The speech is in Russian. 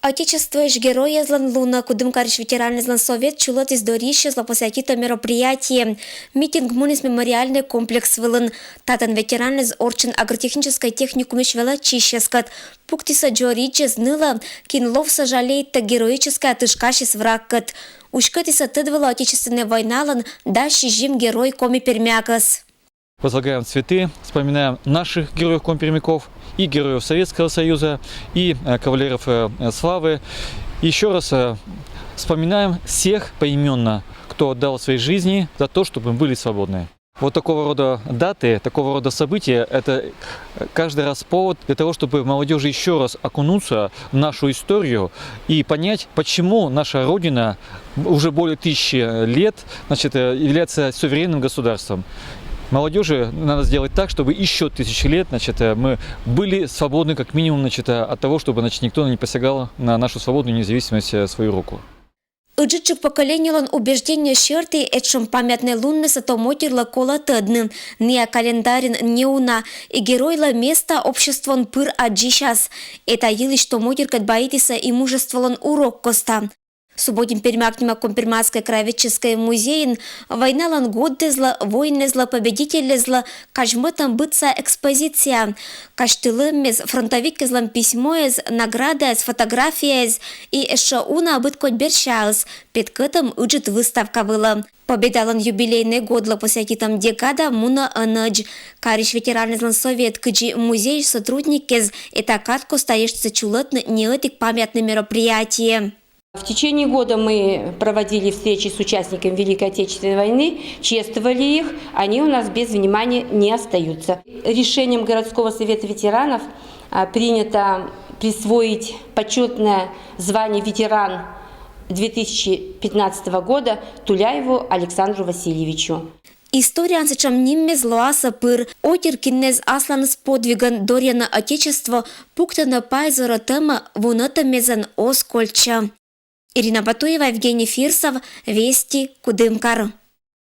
Отечество иш героя злан луна, кудымкариш ветеранный злан совет чулот из дорища зла посвятито мероприятие. Митинг мунис мемориальный комплекс вылын. Татан ветеран из Орчин агротехнической техникум ишвела чищескат. Пуктиса джориче зныла, кинлов сожалеет та героическая тышкашис врагкат. Ушкатиса тыдвала отечественная войналан, дальше жим герой коми пермякас. Возлагаем цветы, вспоминаем наших героев-компермяков, и героев Советского Союза, и кавалеров славы. Еще раз вспоминаем всех поименно, кто отдал своей жизни за то, чтобы мы были свободны. Вот такого рода даты, такого рода события – это каждый раз повод для того, чтобы молодежи еще раз окунуться в нашу историю и понять, почему наша Родина уже более 1000 лет является суверенным государством. Молодежи надо сделать так, чтобы еще 1000 лет мы были свободны как минимум от того, чтобы никто не посягал на нашу свободную независимость свою руку. Уджичук поколенилан убеждение черты, этшим памятный лунны сатомотерла кола тыдны, не календарин не уна, и геройла места обществон пыр аджишас. Это елиш то мотеркат боитиса и мужестволан урок коста. Субботим пермякнима Комперматской краеведческой музеин войналан годдезла, войнезла, победительезла, кажмытам бытса экспозиция. Каштылымез, фронтовикезлам письмоез, наградез, фотографиез и эшауна быткоть бершалс. Петкытым уджит выставка была. Победалан юбилейный годла посвятитам декада муна анадж. Кариш ветеранезлан совет кыджи музей сотрудникез, это катко стоишься чулотны неэтик памятные мероприятия. В течение года мы проводили встречи с участниками Великой Отечественной войны, чествовали их, они у нас без внимания не остаются. Решением городского совета ветеранов принято присвоить почетное звание ветеран 2015 года Туляеву Александру Васильевичу. История ансачам ниммез лоаса пыр, отиркиннез асланыз подвиган дорьяна отечество, пуктана пайзора тема вуната мезан оскольча. Ирина Батуева, Евгений Фирсов, Вести, Кудымкар.